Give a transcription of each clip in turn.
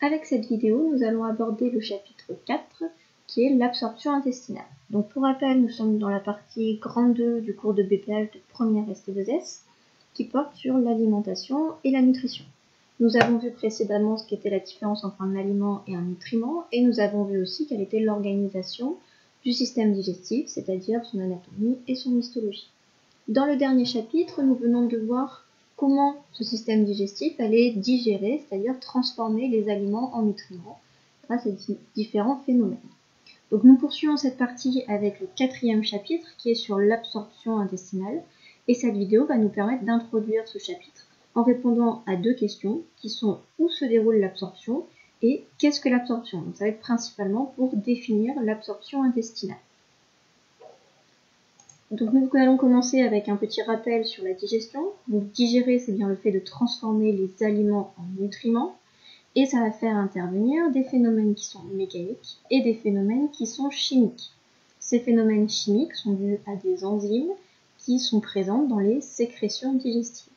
Avec cette vidéo, nous allons aborder le chapitre 4 qui est l'absorption intestinale. Donc pour rappel, nous sommes dans la partie grande 2 du cours de BPH de première ST2S qui porte sur l'alimentation et la nutrition. Nous avons vu précédemment ce qu'était la différence entre un aliment et un nutriment et nous avons vu aussi quelle était l'organisation du système digestif, c'est-à-dire son anatomie et son histologie. Dans le dernier chapitre, nous venons de voir comment ce système digestif allait digérer, c'est-à-dire transformer les aliments en nutriments grâce à différents phénomènes. Donc nous poursuivons cette partie avec le 4e chapitre qui est sur l'absorption intestinale et cette vidéo va nous permettre d'introduire ce chapitre en répondant à 2 questions qui sont où se déroule l'absorption et qu'est-ce que l'absorption. Donc ça va être principalement pour définir l'absorption intestinale. Donc nous allons commencer avec un petit rappel sur la digestion. Donc digérer, c'est bien le fait de transformer les aliments en nutriments et ça va faire intervenir des phénomènes qui sont mécaniques et des phénomènes qui sont chimiques. Ces phénomènes chimiques sont dus à des enzymes qui sont présentes dans les sécrétions digestives.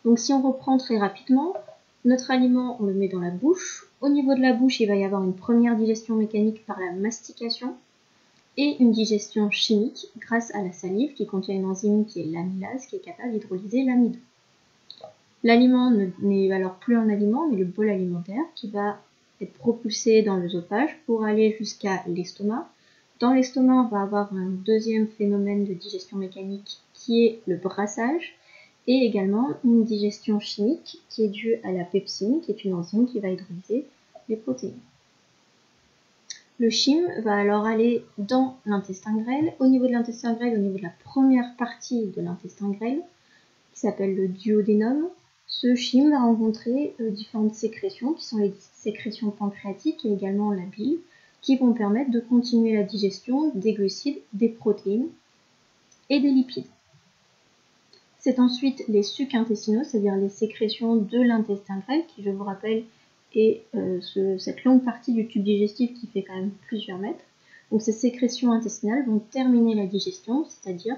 Donc si on reprend très rapidement, notre aliment, on le met dans la bouche. Au niveau de la bouche, il va y avoir une première digestion mécanique par la mastication et une digestion chimique grâce à la salive qui contient une enzyme qui est l'amylase qui est capable d'hydrolyser l'amidon. L'aliment n'est alors plus un aliment mais le bol alimentaire qui va être propulsé dans l'œsophage pour aller jusqu'à l'estomac. Dans l'estomac, on va avoir un deuxième phénomène de digestion mécanique qui est le brassage et également une digestion chimique qui est due à la pepsine qui est une enzyme qui va hydrolyser les protéines. Le chyme va alors aller dans l'intestin grêle. Au niveau de l'intestin grêle, au niveau de la première partie de l'intestin grêle, qui s'appelle le duodénum, ce chyme va rencontrer différentes sécrétions, qui sont les sécrétions pancréatiques et également la bile, qui vont permettre de continuer la digestion des glucides, des protéines et des lipides. C'est ensuite les sucs intestinaux, c'est-à-dire les sécrétions de l'intestin grêle, qui, je vous rappelle, et cette longue partie du tube digestif qui fait quand même plusieurs mètres. Donc ces sécrétions intestinales vont terminer la digestion, c'est-à-dire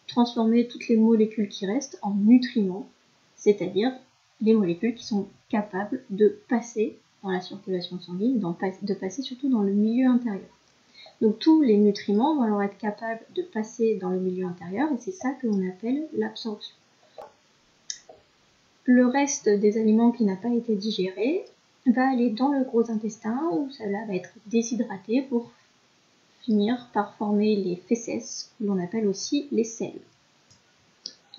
transformer toutes les molécules qui restent en nutriments, c'est-à-dire les molécules qui sont capables de passer dans la circulation sanguine, de passer surtout dans le milieu intérieur. Donc tous les nutriments vont alors être capables de passer dans le milieu intérieur et c'est ça que l'on appelle l'absorption. Le reste des aliments qui n'a pas été digéré va aller dans le gros intestin où cela va être déshydraté pour finir par former les fécès, que l'on appelle aussi les selles.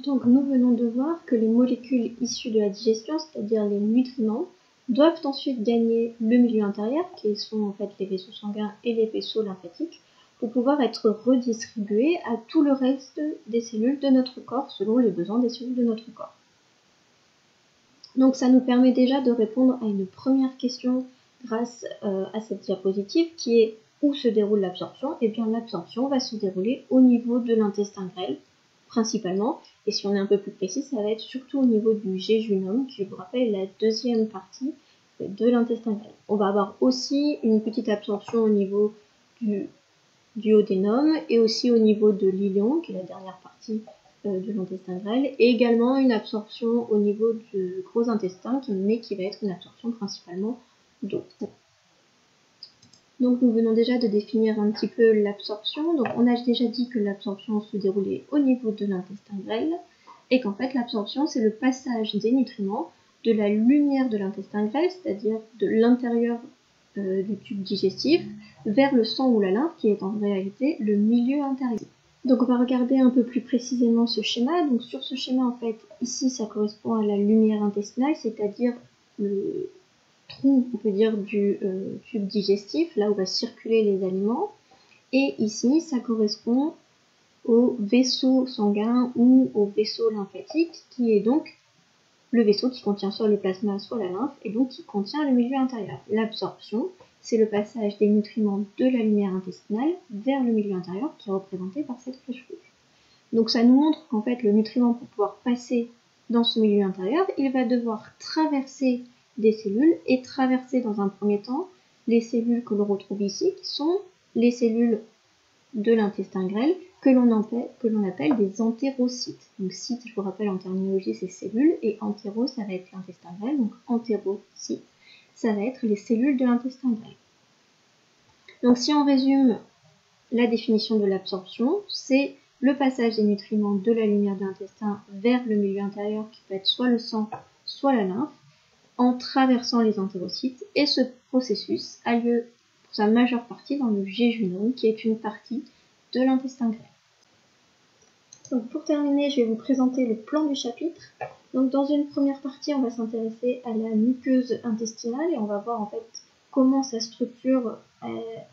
Donc nous venons de voir que les molécules issues de la digestion, c'est-à-dire les nutriments, doivent ensuite gagner le milieu intérieur, qui sont en fait les vaisseaux sanguins et les vaisseaux lymphatiques, pour pouvoir être redistribués à tout le reste des cellules de notre corps, selon les besoins des cellules de notre corps. Donc ça nous permet déjà de répondre à une première question grâce à cette diapositive qui est où se déroule l'absorption. Et bien l'absorption va se dérouler au niveau de l'intestin grêle principalement, et si on est un peu plus précis, ça va être surtout au niveau du jéjunum, qui je vous rappelle est la deuxième partie de l'intestin grêle. On va avoir aussi une petite absorption au niveau du duodénum et aussi au niveau de l'ilion, qui est la dernière partie de l'intestin grêle, et également une absorption au niveau du gros intestin, mais qui va être une absorption principalement d'eau. Donc nous venons déjà de définir un petit peu l'absorption. Donc on a déjà dit que l'absorption se déroulait au niveau de l'intestin grêle et qu'en fait l'absorption c'est le passage des nutriments de la lumière de l'intestin grêle, c'est-à-dire de l'intérieur du tube digestif, vers le sang ou la lymphe qui est en réalité le milieu intérieur. Donc on va regarder un peu plus précisément ce schéma. Donc sur ce schéma en fait, ici ça correspond à la lumière intestinale, c'est-à-dire le trou, on peut dire, du tube digestif, là où va circuler les aliments. Et ici, ça correspond au vaisseau sanguin ou au vaisseau lymphatique, qui est donc le vaisseau qui contient soit le plasma, soit la lymphe, et donc qui contient le milieu intérieur. L'absorption, c'est le passage des nutriments de la lumière intestinale vers le milieu intérieur, qui est représenté par cette flèche rouge. Donc ça nous montre qu'en fait, le nutriment, pour pouvoir passer dans ce milieu intérieur, il va devoir traverser des cellules et traverser dans un premier temps les cellules que l'on retrouve ici, qui sont les cellules de l'intestin grêle que l'on appelle des entérocytes. Donc cyte, je vous rappelle en terminologie, c'est cellules, et entéro, ça va être l'intestin grêle, donc entérocytes. ça va être les cellules de l'intestin grêle. Donc si on résume la définition de l'absorption, c'est le passage des nutriments de la lumière de l'intestin vers le milieu intérieur qui peut être soit le sang, soit la lymphe, en traversant les entérocytes, et ce processus a lieu pour sa majeure partie dans le jéjunum, qui est une partie de l'intestin grêle. Donc pour terminer, je vais vous présenter le plan du chapitre. Donc dans une première partie, on va s'intéresser à la muqueuse intestinale et on va voir en fait comment sa structure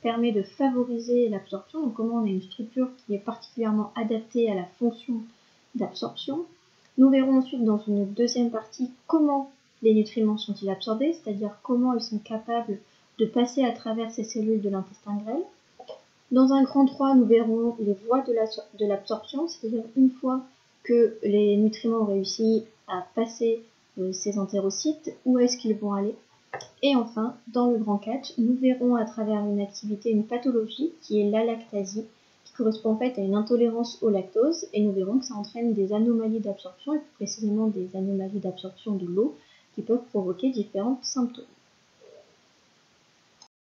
permet de favoriser l'absorption, donc comment on a une structure qui est particulièrement adaptée à la fonction d'absorption. Nous verrons ensuite dans une deuxième partie comment les nutriments sont-ils absorbés, c'est-à-dire comment ils sont capables de passer à travers ces cellules de l'intestin grêle. Dans un grand 3, nous verrons les voies de l'absorption, c'est-à-dire une fois que les nutriments ont réussi à passer ces entérocytes, où est-ce qu'ils vont aller. Et enfin, dans le grand 4, nous verrons à travers une activité, une pathologie qui est l'alactasie, qui correspond en fait à une intolérance au lactose, et nous verrons que ça entraîne des anomalies d'absorption, et plus précisément des anomalies d'absorption de l'eau, qui peuvent provoquer différents symptômes.